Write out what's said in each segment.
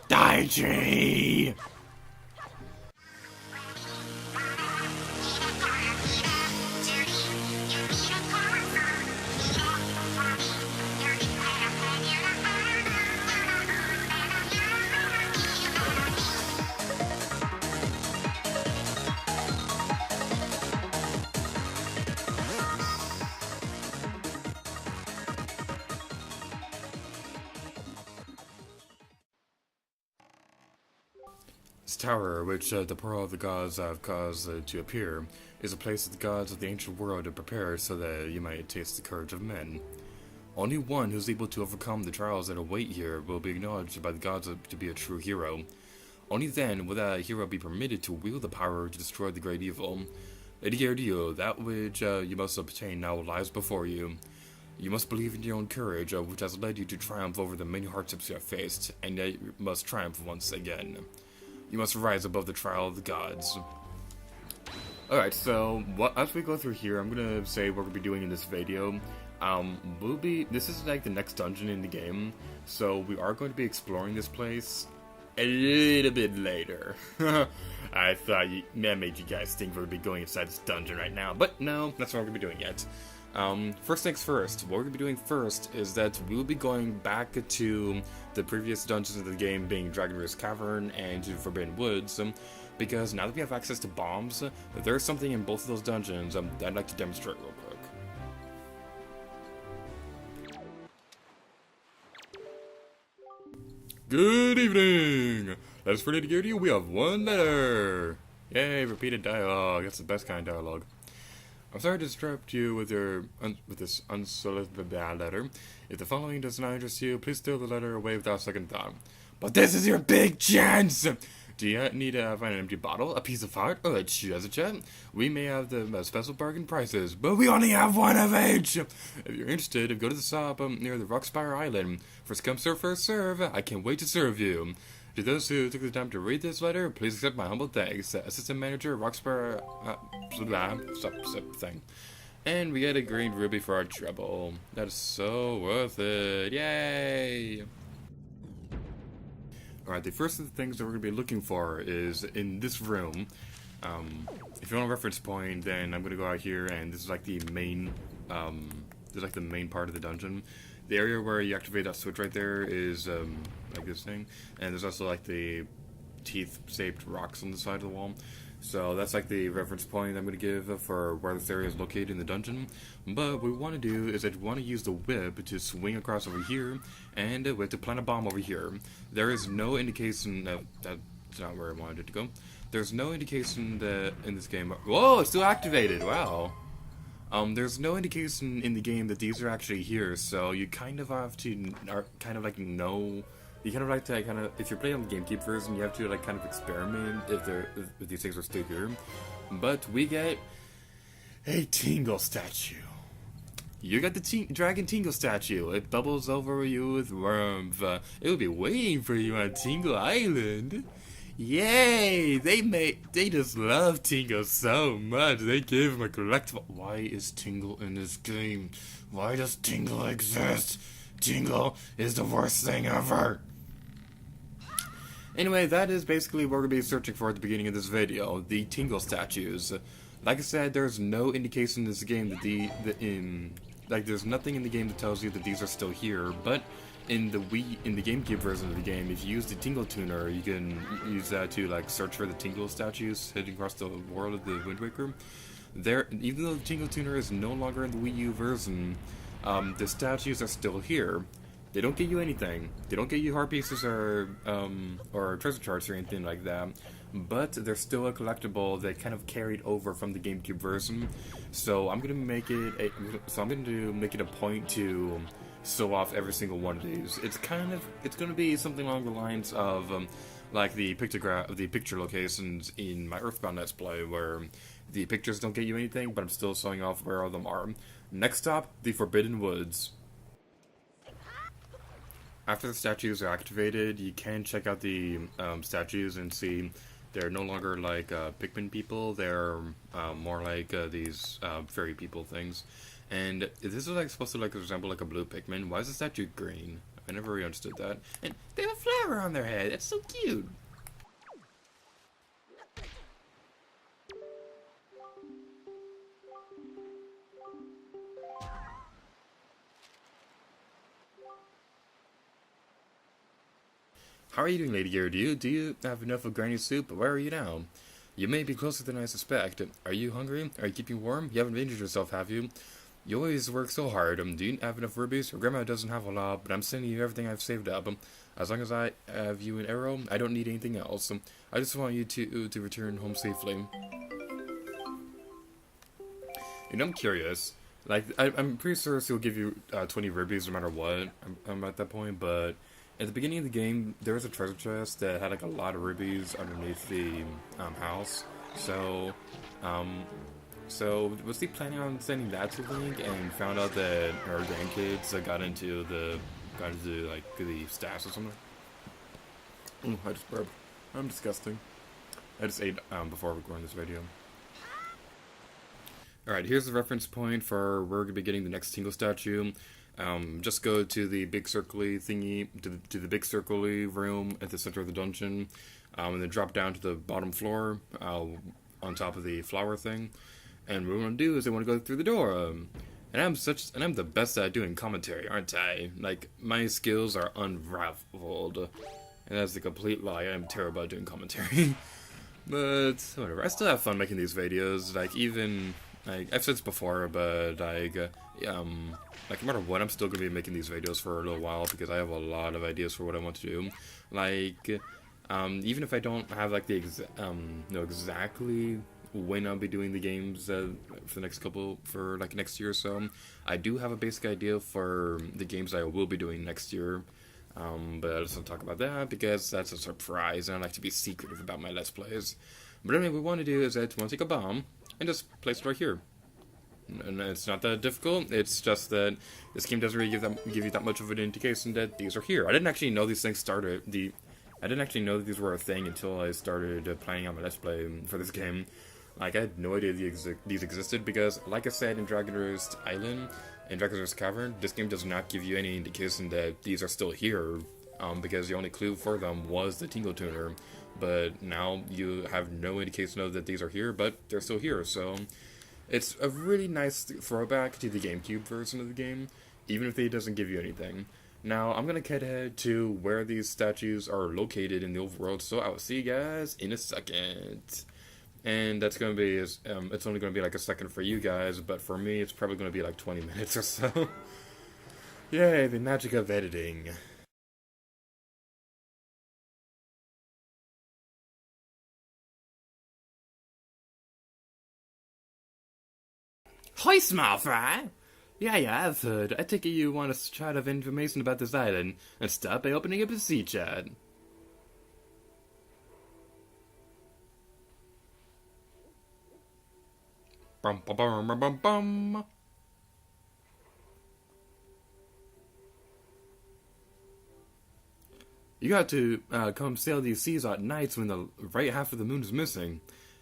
Daichi! This tower, which the pearl of the gods have caused to appear, is a place that the gods of the ancient world have prepared so that you might taste the courage of men. Only one who is able to overcome the trials that await here will be acknowledged by the gods to be a true hero. Only then will that hero be permitted to wield the power to destroy the great evil. Idiardio, that which you must obtain now lies before you. You must believe in your own courage, which has led you to triumph over the many hardships you have faced, and yet you must triumph once again. You must rise above the trial of the gods. Alright, so as we go through here, I'm gonna say what we're gonna be doing in this video. This is like the next dungeon in the game, so we are going to be exploring this place a little bit later. I thought that made you guys think we would be going inside this dungeon right now, but no, that's not what we're gonna be doing yet. First things first, what we're going to be doing first is that we will be going back to the previous dungeons of the game, being Dragon Roost Cavern and to Forbidden Woods, because now that we have access to bombs, there's something in both of those dungeons that I'd like to demonstrate real quick. Good evening! Let's ready to give you, we have one letter! Yay, repeated dialogue, that's the best kind of dialogue. I'm sorry to disrupt you with this unsolicited letter. If the following does not interest you, please throw the letter away without second thought. But this is your big chance! Do you need to find an empty bottle, a piece of heart, or a treasure? We may have the special bargain prices, but we only have one of each! If you're interested, go to the shop near the Rockspire Island. First come, first serve. I can't wait to serve you. To those who took the time to read this letter, please accept my humble thanks. Assistant Manager, Rockspire, thing. And we get a green ruby for our trouble. That is so worth it. Yay! Alright, the first of the things that we're going to be looking for is in this room. If you want a reference point, then I'm going to go out here, and this is like the main, the main part of the dungeon. The area where you activate that switch right there is, like this thing. And there's also, like, the teeth-shaped rocks on the side of the wall. So that's, like, the reference point I'm going to give for where this area is located in the dungeon. But what we want to do is that we want to use the whip to swing across over here, and we have to plant a bomb over here. There is no indication that that's not where I wanted it to go. There's no indication that in this game... Whoa, it's still activated! Wow! There's no indication in the game that these are actually here, so you kind of have to, know, you kind of like to, if you're playing on the GameCube version, you have to, kind of experiment if these things are still here. But we get a Tingle Statue. You got the Dragon Tingle Statue. It bubbles over you with worms. It will be waiting for you on Tingle Island. Yay! They just love Tingle so much. They gave him a collectible. Why is Tingle in this game? Why does Tingle exist? Tingle is the worst thing ever. Anyway, that is basically what we're going to be searching for at the beginning of this video. The Tingle Statues. Like I said, there's no indication in this game that there's nothing in the game that tells you that these are still here, but in the GameCube version of the game, if you use the Tingle Tuner, you can use that to search for the Tingle Statues heading across the world of the Wind Waker. Even though the Tingle Tuner is no longer in the Wii U version, the statues are still here. They don't get you anything. They don't get you heart pieces or treasure charts or anything like that. But they're still a collectible that kind of carried over from the GameCube version. So I'm gonna make it a point to show off every single one of these. It's gonna be something along the lines of like the picture locations in my EarthBound Let's Play, where the pictures don't get you anything, but I'm still showing off where all of them are. Next stop, the Forbidden Woods. After the statues are activated, you can check out the statues and see they're no longer like Pikmin people. They're more like these fairy people things. And this is supposed to resemble a blue Pikmin. Why is the statue green? I never really understood that. And they have a flower on their head. That's so cute. How are you doing, Lady Gear? Do you have enough of granny soup? Where are you now? You may be closer than I suspect. Are you hungry? Are you keeping warm? You haven't injured yourself, have you? You always work so hard. Do you have enough rubies? Your grandma doesn't have a lot, but I'm sending you everything I've saved up. As long as I have you an arrow, I don't need anything else. I just want you to return home safely. And I'm curious. Like, I'm pretty sure he'll give you 20 rubies no matter what. I'm at that point, but at the beginning of the game, there was a treasure chest that had like a lot of rubies underneath the house. So was he planning on sending that to Link, and found out that her grandkids got into like the stash or something? Ooh, I just burped. I'm disgusting. I just ate before recording this video. Alright, here's the reference point for where we're going to be getting the next Tingle Statue. Just go to the big circly thingy, to the big circly room at the center of the dungeon, and then drop down to the bottom floor, on top of the flower thing. And what we want to do is I want to go through the door. And I'm the best at doing commentary, aren't I? Like, my skills are unraveled. And that's a complete lie. I'm terrible at doing commentary. But whatever. I still have fun making these videos. Like, even I've said this before, but no matter what, I'm still gonna be making these videos for a little while because I have a lot of ideas for what I want to do. Like, even if I don't have like the know exactly when I'll be doing the games for next year or so, I do have a basic idea for the games I will be doing next year. But I just don't talk about that because that's a surprise, and I like to be secretive about my Let's Plays. But anyway, what we want to do is I want to take a bomb and just place it right here. And it's not that difficult. It's just that this game doesn't really give you that much of an indication that these are here. I didn't actually know these things started. I didn't actually know that these were a thing until I started planning out my Let's Play for this game. Like, I had no idea these existed because, like I said in Dragon Roost Island and Dragon Roost Cavern, this game does not give you any indication that these are still here, because the only clue for them was the Tingle Tuner. But now you have no indication of that these are here, but they're still here, so it's a really nice throwback to the GameCube version of the game, even if it doesn't give you anything. Now, I'm gonna head to where these statues are located in the overworld, so I will see you guys in a second. And that's gonna be, it's only gonna be like a second for you guys, but for me, it's probably gonna be like 20 minutes or so. Yay, the magic of editing. Hi, small fry! Yeah, I've heard. I take it you want a shot of information about this island, and start by opening up a sea chart. Bum bum bum bum bum bum. You got to come sail these seas at nights when the right half of the moon is missing.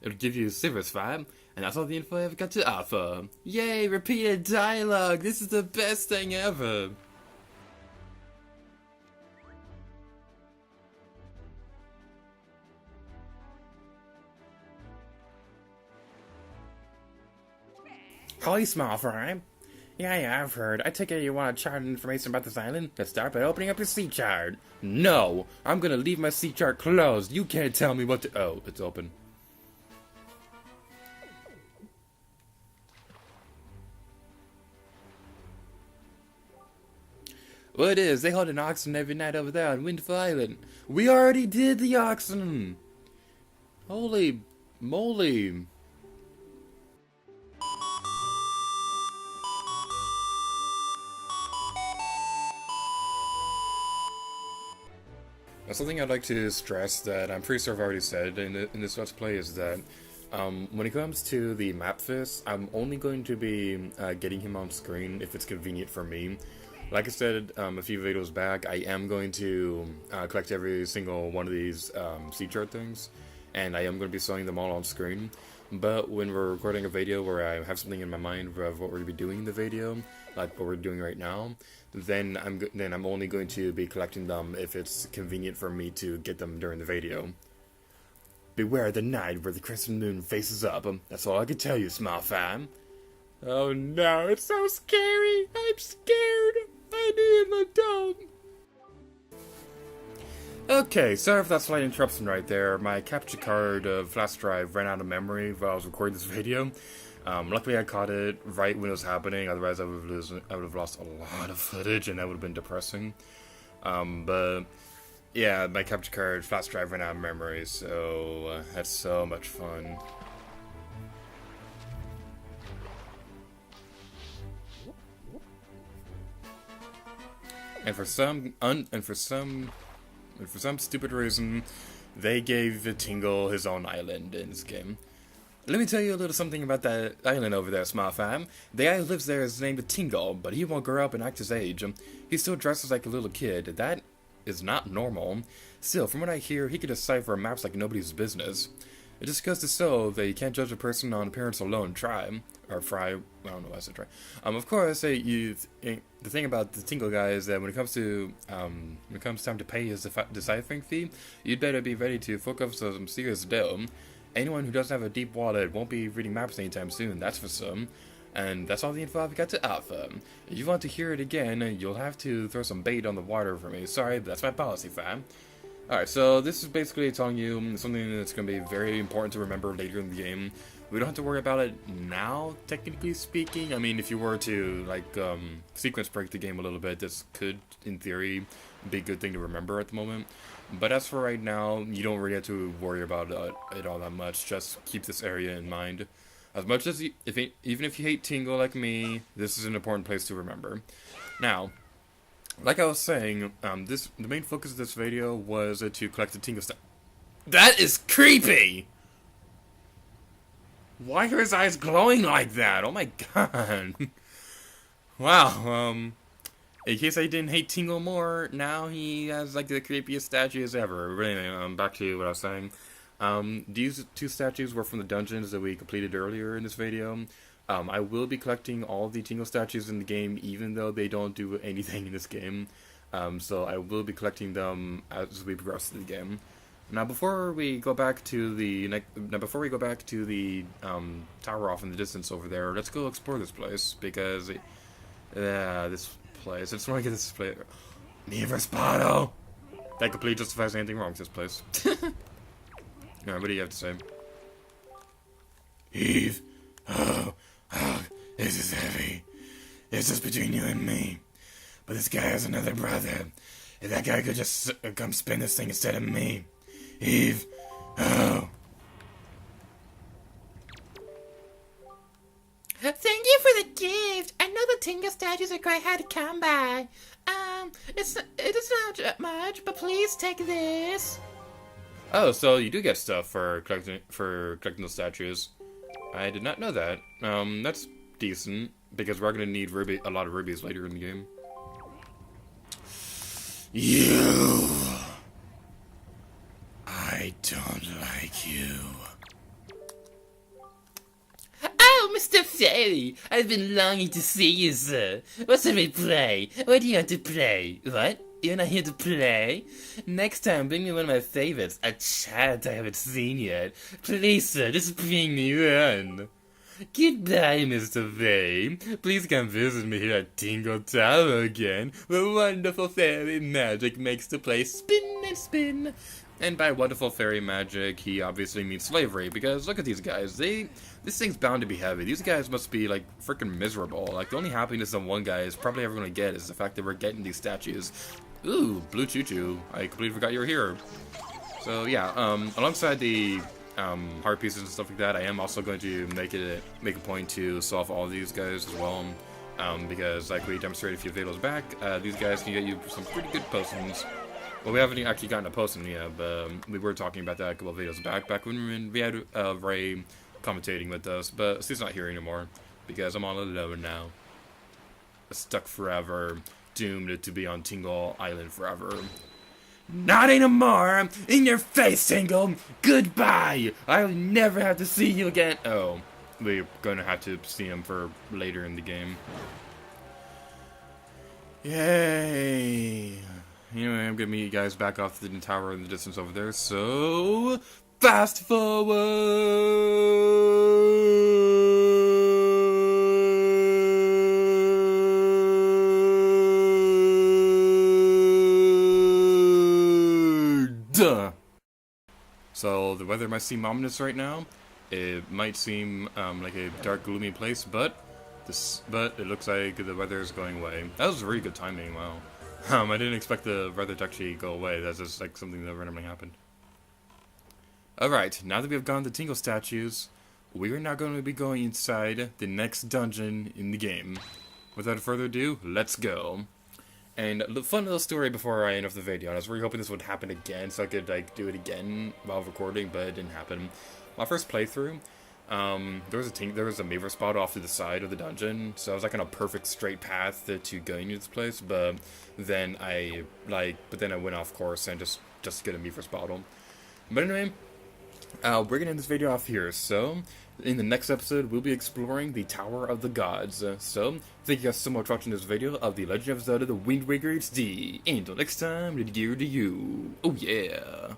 It'll give you a Miiverse vibe, and that's all the info I've got to offer. Yay, repeated dialogue! This is the best thing ever! Hi, small fry. Yeah, I've heard. I take it you want to chart information about this island? Let's start by opening up your sea chart. No! I'm gonna leave my sea chart closed. You can't tell me what to— oh, it's open. Well, it is. They hold an auction every night over there on Windfall Island. We already did the auction! Holy moly. Something I'd like to stress that I'm pretty sure I've already said in this Let's Play is that when it comes to the map fist, I'm only going to be getting him on screen if it's convenient for me. Like I said a few videos back, I am going to collect every single one of these sea chart things, and I am going to be showing them all on screen. But when we're recording a video where I have something in my mind of what we're going to be doing in the video, like what we're doing right now, then I'm only going to be collecting them if it's convenient for me to get them during the video. Beware the night where the crescent moon faces up. That's all I can tell you, small fam. Oh no, it's so scary. I'm scared. I need an adult. Okay, sorry for that slight interruption right there. My capture card flash drive ran out of memory while I was recording this video. Luckily I caught it right when it was happening, otherwise I would have lost a lot of footage and that would have been depressing. But yeah, my capture card flash drive ran out of memory, so that's so much fun. And for some stupid reason, they gave Tingle his own island in this game. Let me tell you a little something about that island over there, small fam. The guy who lives there is named Tingle, but he won't grow up and act his age. He still dresses like a little kid. That is not normal. Still, from what I hear, he can decipher maps like nobody's business. It just goes to show that you can't judge a person on appearance alone. I don't know why I said try. Of course, the thing about the Tingle guy is that when it comes time to pay his deciphering fee, you'd better be ready to fork up some serious dough. Anyone who doesn't have a deep wallet won't be reading maps anytime soon, that's for some. And that's all the info I've got to offer. If you want to hear it again, you'll have to throw some bait on the water for me. Sorry, but that's my policy, fam. Alright, so this is basically telling you something that's going to be very important to remember later in the game. We don't have to worry about it now, technically speaking. I mean, if you were to, like, sequence break the game a little bit, this could, in theory, be a good thing to remember at the moment. But as for right now, you don't really have to worry about it all that much. Just keep this area in mind. As much as, even if you hate Tingle like me, this is an important place to remember. Now, like I was saying, the main focus of this video was to collect the Tingle Statues. That is creepy! Why are his eyes glowing like that? Oh my god. Wow, in case I didn't hate Tingle more, now he has like the creepiest statues ever. But anyway, back to what I was saying. These two statues were from the dungeons that we completed earlier in this video. I will be collecting all the Tingle statues in the game, even though they don't do anything in this game. So I will be collecting them as we progress through the game. Now, before we go back to the tower off in the distance over there, let's go explore this place because this place. I just want to get this place. Miiverse bottle. That completely justifies anything wrong with this place. Alright, what do you have to say? Eve, oh, this is heavy. It's just between you and me. But this guy has another brother. If that guy could just come spin this thing instead of me. Eve, oh. Thank you for the gift. I know the Tingle statues are quite hard to come by. It is not much, but please take this. Oh, so you do get stuff for collecting those statues. I did not know that. That's decent because we're gonna need a lot of rubies later in the game. You, I don't like you. Oh, Mr. Fairy, I've been longing to see you, sir. What shall we play? What do you want to play? What? You're not here to play? Next time, bring me one of my favorites, a child I haven't seen yet. Please, sir, just bring me one. Goodbye, Mr. Fairy. Please come visit me here at Tingle Tower again, where wonderful fairy magic makes the place spin and spin. And by wonderful fairy magic, he obviously means slavery, because look at these guys, this thing's bound to be heavy. These guys must be, like, freaking miserable. Like, the only happiness that one guy is probably ever gonna get is the fact that we're getting these statues. Ooh, Blue Choo-Choo. I completely forgot you were here. So, yeah, alongside the heart pieces and stuff like that, I am also going to make a point to solve all of these guys as well. Because, like we demonstrated a few videos back, these guys can get you some pretty good potions. Well, we haven't actually gotten a potion yet, but we were talking about that a couple of videos back when we had Ray commentating with us, but she's not here anymore, because I'm all alone now. Stuck forever, doomed to be on Tingle Island forever. Not anymore! In your face, Tingle! Goodbye! I'll never have to see you again. Oh, we're gonna have to see him for later in the game. Yay! Anyway, I'm gonna meet you guys back off the tower in the distance over there, so... Fast forward! Duh! So, the weather might seem ominous right now. It might seem like a dark, gloomy place, but it looks like the weather is going away. That was really good timing, wow. I didn't expect the weather to actually go away. That's just like something that randomly happened. Alright, now that we have gone to Tingle Statues, we are now going to be going inside the next dungeon in the game. Without further ado, let's go. And a fun little story before I end off the video. I was really hoping this would happen again so I could like do it again while recording, but it didn't happen. My first playthrough, there was a Miiverse spot off to the side of the dungeon, so I was like on a perfect straight path to going to this place, but then I went off course and just get a Miiverse bottle. But anyway, we're gonna end this video off here. So in the next episode, we'll be exploring the Tower of the Gods. So thank you guys so much for watching this video of the Legend of Zelda: The Wind Waker HD. And until next time, the gear to you. Oh yeah.